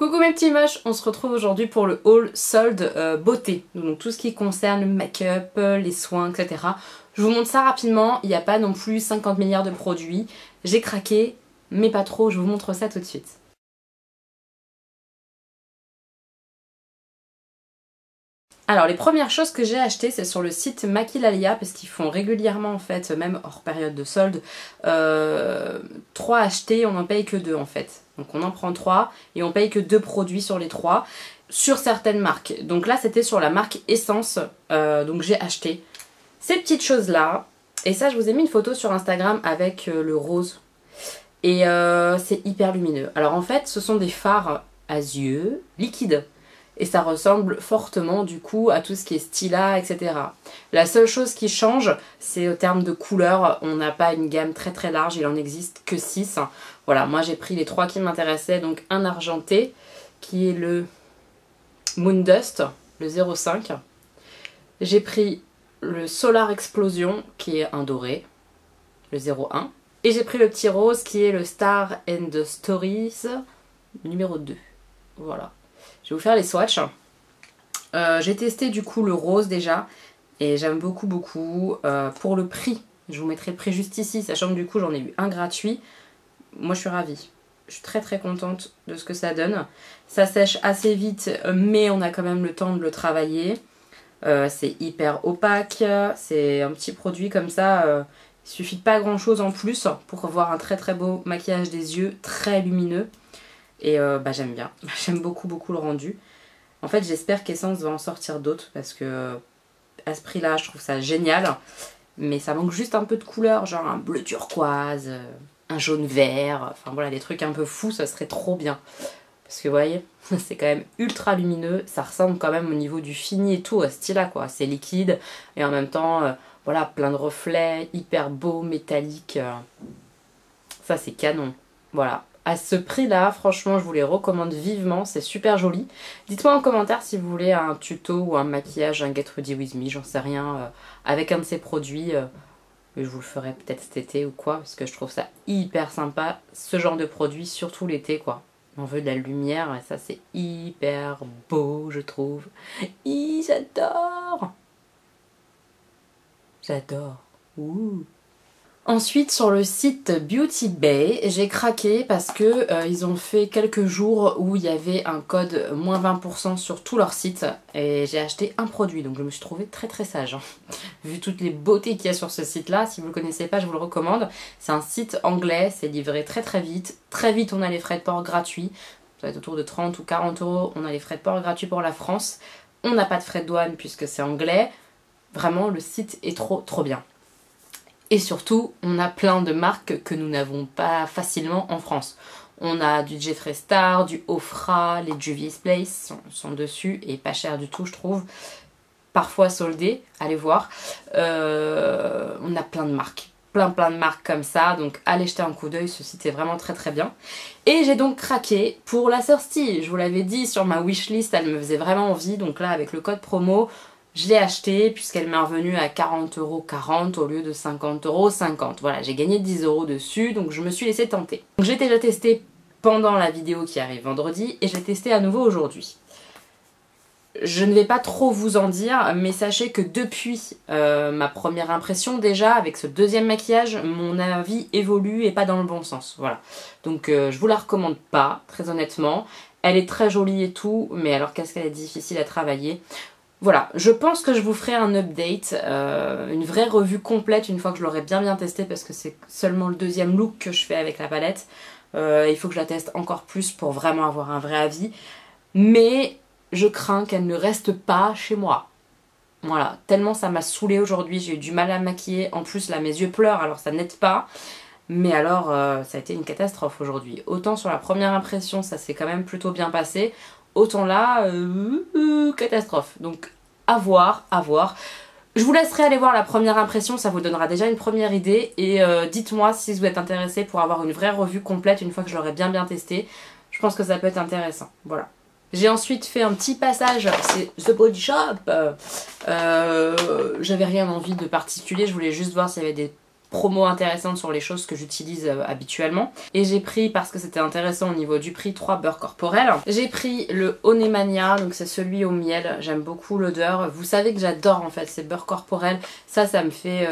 Coucou mes petits moches, on se retrouve aujourd'hui pour le haul solde beauté. Donc tout ce qui concerne le make-up, les soins, etc. Je vous montre ça rapidement, il n'y a pas non plus 50 milliards de produits. J'ai craqué, mais pas trop, je vous montre ça tout de suite. Alors les premières choses que j'ai achetées c'est sur le site Maquilalia parce qu'ils font régulièrement en fait, même hors période de solde, 3 achetés, on n'en paye que 2 en fait. Donc on en prend 3 et on paye que 2 produits sur les 3 sur certaines marques. Donc là c'était sur la marque Essence, donc j'ai acheté ces petites choses là. Et ça je vous ai mis une photo sur Instagram avec le rose. Et c'est hyper lumineux. Alors en fait ce sont des fards à yeux liquides. Et ça ressemble fortement du coup à tout ce qui est Stila, etc. La seule chose qui change, c'est au terme de couleur. On n'a pas une gamme très très large, il en existe que 6. Voilà, moi j'ai pris les 3 qui m'intéressaient. Donc un argenté, qui est le Moondust, le 05. J'ai pris le Solar Explosion, qui est un doré, le 01. Et j'ai pris le petit rose, qui est le Star and the Stories, numéro 2. Voilà. Je vais vous faire les swatchs. J'ai testé du coup le rose déjà et j'aime beaucoup. Pour le prix, je vous mettrai le prix juste ici, sachant que du coup j'en ai eu un gratuit. Moi je suis ravie. Je suis très contente de ce que ça donne. Ça sèche assez vite mais on a quand même le temps de le travailler. C'est hyper opaque. C'est un petit produit comme ça. Il suffit de pas grand chose en plus pour avoir un très beau maquillage des yeux, très lumineux. Et j'aime bien, j'aime beaucoup le rendu. En fait j'espère qu'Essence va en sortir d'autres parce que à ce prix là je trouve ça génial. Mais ça manque juste un peu de couleur, genre un bleu turquoise, un jaune vert, enfin voilà des trucs un peu fous, ça serait trop bien. Parce que vous voyez, c'est quand même ultra lumineux, ça ressemble quand même au niveau du fini et tout à ce style-là quoi. C'est liquide et en même temps voilà plein de reflets, hyper beau, métallique. Ça c'est canon, voilà. À ce prix là, franchement je vous les recommande vivement, c'est super joli. Dites-moi en commentaire si vous voulez un tuto ou un maquillage, un Get Ready With Me, j'en sais rien, avec un de ces produits. Mais je vous le ferai peut-être cet été ou quoi, parce que je trouve ça hyper sympa, ce genre de produit, surtout l'été quoi. On veut de la lumière et ça c'est hyper beau je trouve. J'adore. J'adore. Ouh. Ensuite sur le site Beauty Bay, j'ai craqué parce que ils ont fait quelques jours où il y avait un code moins 20% sur tout leur site et j'ai acheté un produit donc je me suis trouvée très sage. Hein. Vu toutes les beautés qu'il y a sur ce site là, si vous ne le connaissez pas je vous le recommande. C'est un site anglais, c'est livré très vite. Très vite on a les frais de port gratuits, ça va être autour de 30 ou 40 €, on a les frais de port gratuits pour la France. On n'a pas de frais de douane puisque c'est anglais. Vraiment le site est trop bien. Et surtout, on a plein de marques que nous n'avons pas facilement en France. On a du Jeffree Star, du Ofra, les Juvia's Place sont dessus et pas cher du tout je trouve. Parfois soldés, allez voir. On a plein de marques. Plein de marques comme ça, donc allez jeter un coup d'œil, ce site est vraiment très bien. Et j'ai donc craqué pour la Thirsty. Je vous l'avais dit sur ma wishlist, elle me faisait vraiment envie, donc là avec le code promo, je l'ai acheté puisqu'elle m'est revenue à 40,40 € au lieu de 50,50 €. Voilà, j'ai gagné 10 € dessus, donc je me suis laissé tenter. J'ai déjà testé pendant la vidéo qui arrive vendredi et j'ai testé à nouveau aujourd'hui. Je ne vais pas trop vous en dire, mais sachez que depuis ma première impression déjà, avec ce deuxième maquillage, mon avis évolue et pas dans le bon sens. Voilà. Donc je vous la recommande pas, très honnêtement. Elle est très jolie et tout, mais alors qu'est-ce qu'elle est difficile à travailler. Voilà, je pense que je vous ferai un update, une vraie revue complète une fois que je l'aurai bien testé parce que c'est seulement le deuxième look que je fais avec la palette. Il faut que je la teste encore plus pour vraiment avoir un vrai avis. Mais je crains qu'elle ne reste pas chez moi. Voilà, tellement ça m'a saoulée aujourd'hui, j'ai eu du mal à maquiller. En plus là mes yeux pleurent alors ça n'aide pas. Mais alors ça a été une catastrophe aujourd'hui. Autant sur la première impression ça s'est quand même plutôt bien passé. Autant là, catastrophe. Donc à voir. Je vous laisserai aller voir la première impression, ça vous donnera déjà une première idée. Et dites-moi si vous êtes intéressé pour avoir une vraie revue complète une fois que je l'aurai bien testé. Je pense que ça peut être intéressant. Voilà. J'ai ensuite fait un petit passage, c'est The Body Shop. J'avais rien envie de particulier, je voulais juste voir s'il y avait des promo intéressante sur les choses que j'utilise habituellement. Et j'ai pris, parce que c'était intéressant au niveau du prix, 3 beurres corporels. J'ai pris le Onemania, donc c'est celui au miel, j'aime beaucoup l'odeur. Vous savez que j'adore en fait ces beurres corporels, ça me fait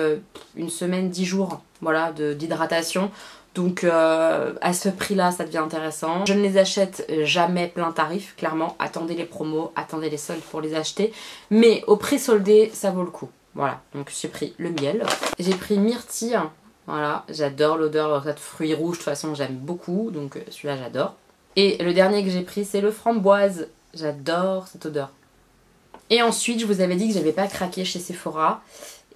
une semaine, 10 jours voilà, d'hydratation. Donc à ce prix là ça devient intéressant. Je ne les achète jamais plein tarif, clairement, attendez les promos, attendez les soldes pour les acheter. Mais au prix soldé ça vaut le coup. Voilà, donc j'ai pris le miel. J'ai pris myrtille, voilà, j'adore l'odeur de fruits rouges, de toute façon j'aime beaucoup, donc celui-là j'adore. Et le dernier que j'ai pris c'est le framboise, j'adore cette odeur. Et ensuite je vous avais dit que j'avais pas craqué chez Sephora.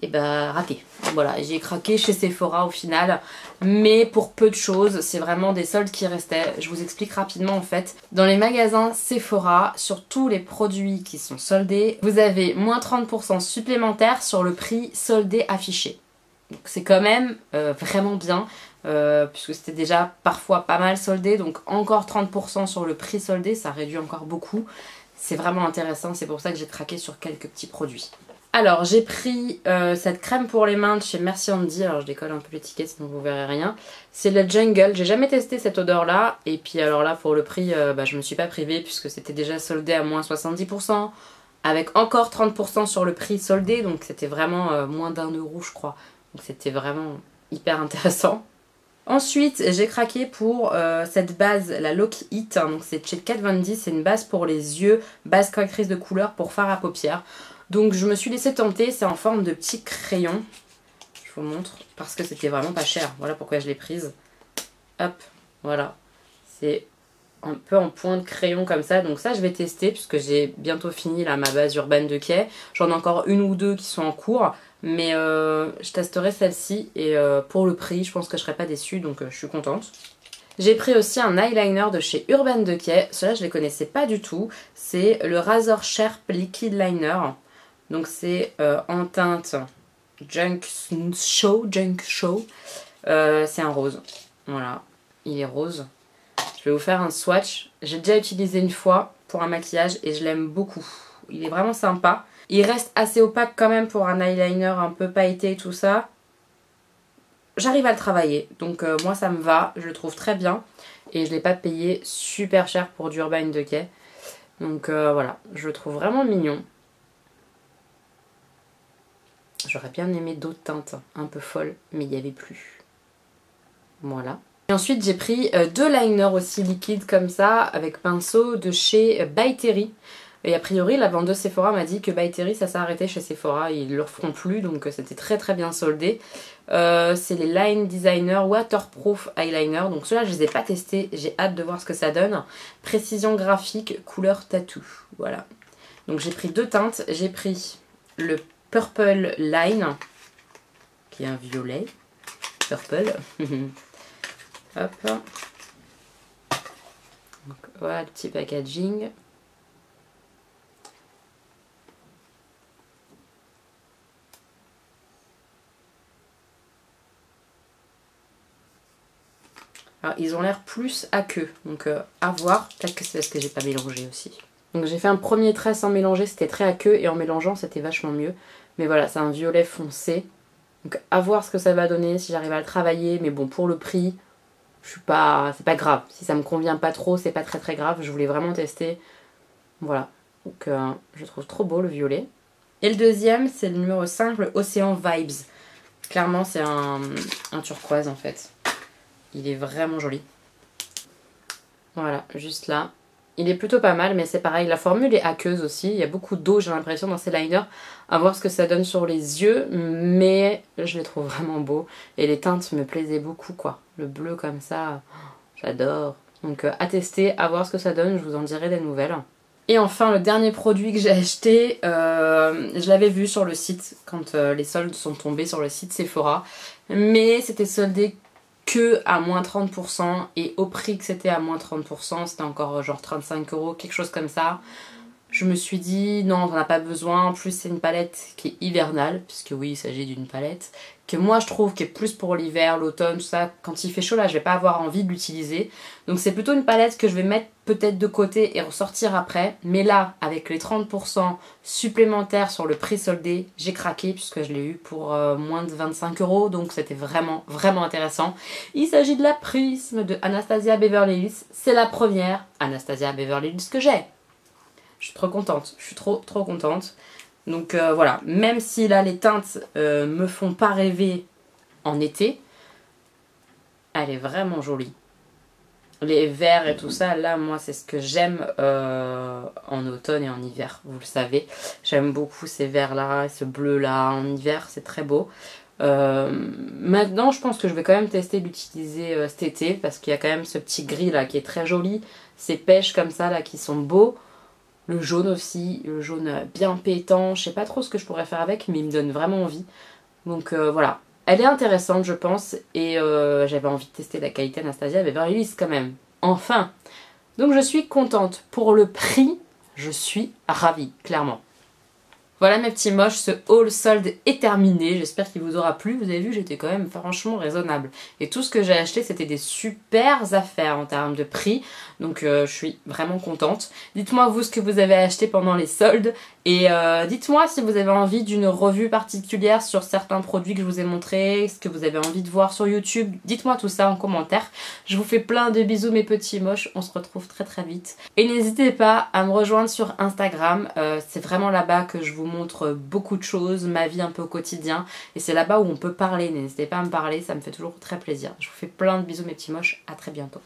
Et bah raté. Voilà, j'ai craqué chez Sephora au final, mais pour peu de choses, c'est vraiment des soldes qui restaient. Je vous explique rapidement en fait. Dans les magasins Sephora, sur tous les produits qui sont soldés, vous avez moins 30% supplémentaire sur le prix soldé affiché. Donc c'est quand même vraiment bien, puisque c'était déjà parfois pas mal soldé, donc encore 30% sur le prix soldé, ça réduit encore beaucoup. C'est vraiment intéressant, c'est pour ça que j'ai craqué sur quelques petits produits. Alors j'ai pris cette crème pour les mains de chez Merci Handy, alors je décolle un peu l'étiquette sinon vous verrez rien. C'est le Jungle, j'ai jamais testé cette odeur là, et puis alors là pour le prix je me suis pas privée puisque c'était déjà soldé à moins 70%, avec encore 30% sur le prix soldé, donc c'était vraiment moins d'1 € je crois, donc c'était vraiment hyper intéressant. Ensuite j'ai craqué pour cette base, la Lock It, hein, donc c'est chez Kat Von D, c'est une base pour les yeux, base correctrice de couleur pour fard à paupières. Donc je me suis laissée tenter, c'est en forme de petit crayon. Je vous montre, parce que c'était vraiment pas cher. Voilà pourquoi je l'ai prise. Hop, voilà. C'est un peu en point de crayon comme ça. Donc ça je vais tester, puisque j'ai bientôt fini là ma base Urban Decay. J'en ai encore une ou deux qui sont en cours. Mais je testerai celle-ci. Et pour le prix, je pense que je serai pas déçue, donc je suis contente. J'ai pris aussi un eyeliner de chez Urban Decay. Celui-là je ne les connaissais pas du tout. C'est le Razor Sharp Liquid Liner. Donc c'est en teinte Junk Show. C'est un rose. Voilà, il est rose. Je vais vous faire un swatch. J'ai déjà utilisé une fois pour un maquillage et je l'aime beaucoup. Il est vraiment sympa. Il reste assez opaque quand même pour un eyeliner un peu pailleté et tout ça. J'arrive à le travailler. Donc moi ça me va, je le trouve très bien. Et je ne l'ai pas payé super cher pour du Urban Decay. Donc voilà, je le trouve vraiment mignon. J'aurais bien aimé d'autres teintes un peu folles, mais il n'y avait plus. Voilà. Et ensuite j'ai pris deux liners aussi liquides comme ça, avec pinceau de chez By Terry. Et a priori la vendeuse Sephora m'a dit que By Terry ça s'est arrêté chez Sephora, ils ne le referont plus, donc c'était très très bien soldé. C'est les Line Designer Waterproof Eyeliner, donc ceux-là je les ai pas testés, j'ai hâte de voir ce que ça donne. Précision graphique, couleur tattoo, voilà. Donc j'ai pris deux teintes, j'ai pris le Purple Line, qui est un violet, purple. Hop. Donc, voilà le petit packaging. Alors ils ont l'air plus aqueux, donc à voir, peut-être que c'est parce que j'ai pas mélangé aussi. Donc j'ai fait un premier trait sans mélanger, c'était très aqueux, et en mélangeant c'était vachement mieux. Mais voilà, c'est un violet foncé. Donc à voir ce que ça va donner, si j'arrive à le travailler. Mais bon, pour le prix, je suis pas, c'est pas grave. Si ça me convient pas trop, c'est pas très très grave. Je voulais vraiment tester. Voilà. Donc je trouve trop beau le violet. Et le deuxième, c'est le numéro 5, le Océan Vibes. Clairement, c'est un turquoise en fait. Il est vraiment joli. Voilà, juste là. Il est plutôt pas mal, mais c'est pareil, la formule est aqueuse aussi, il y a beaucoup d'eau j'ai l'impression dans ces liners, à voir ce que ça donne sur les yeux, mais je les trouve vraiment beaux, et les teintes me plaisaient beaucoup quoi, le bleu comme ça, j'adore. Donc à tester, à voir ce que ça donne, je vous en dirai des nouvelles. Et enfin le dernier produit que j'ai acheté, je l'avais vu sur le site, quand les soldes sont tombés sur le site Sephora, mais c'était soldé que à moins 30%, et au prix que c'était à moins 30%, c'était encore genre 35 €, quelque chose comme ça. Je me suis dit non, t'en as pas besoin. En plus c'est une palette qui est hivernale, puisque oui il s'agit d'une palette que moi je trouve qui est plus pour l'hiver, l'automne, tout ça. Quand il fait chaud là je vais pas avoir envie de l'utiliser. Donc c'est plutôt une palette que je vais mettre peut-être de côté et ressortir après. Mais là avec les 30% supplémentaires sur le prix soldé, j'ai craqué puisque je l'ai eu pour moins de 25 €. Donc c'était vraiment intéressant. Il s'agit de la Prisme de Anastasia Beverly Hills. C'est la première Anastasia Beverly Hills que j'ai. Je suis trop contente, je suis trop contente. Donc voilà, même si là les teintes me font pas rêver en été, elle est vraiment jolie. Les verts et tout ça, là moi c'est ce que j'aime en automne et en hiver, vous le savez. J'aime beaucoup ces verts là, ce bleu là en hiver, c'est très beau. Maintenant je pense que je vais quand même tester d'utiliser cet été parce qu'il y a quand même ce petit gris là qui est très joli. Ces pêches comme ça là qui sont beaux. Le jaune aussi, le jaune bien pétant, je sais pas trop ce que je pourrais faire avec mais il me donne vraiment envie. Donc voilà, elle est intéressante je pense et j'avais envie de tester la qualité Anastasia Beverly Hills quand même. Enfin, donc je suis contente. Pour le prix, je suis ravie, clairement. Voilà mes petits moches, ce haul solde est terminé, j'espère qu'il vous aura plu. Vous avez vu, j'étais quand même franchement raisonnable. Et tout ce que j'ai acheté, c'était des super affaires en termes de prix. Donc je suis vraiment contente. Dites-moi vous ce que vous avez acheté pendant les soldes. Et dites-moi si vous avez envie d'une revue particulière sur certains produits que je vous ai montrés, ce que vous avez envie de voir sur YouTube. Dites-moi tout ça en commentaire. Je vous fais plein de bisous mes petits moches, on se retrouve très vite. Et n'hésitez pas à me rejoindre sur Instagram, c'est vraiment là-bas que je vous montre beaucoup de choses, ma vie un peu au quotidien. Et c'est là-bas où on peut parler, n'hésitez pas à me parler, ça me fait toujours très plaisir. Je vous fais plein de bisous mes petits moches, à très bientôt.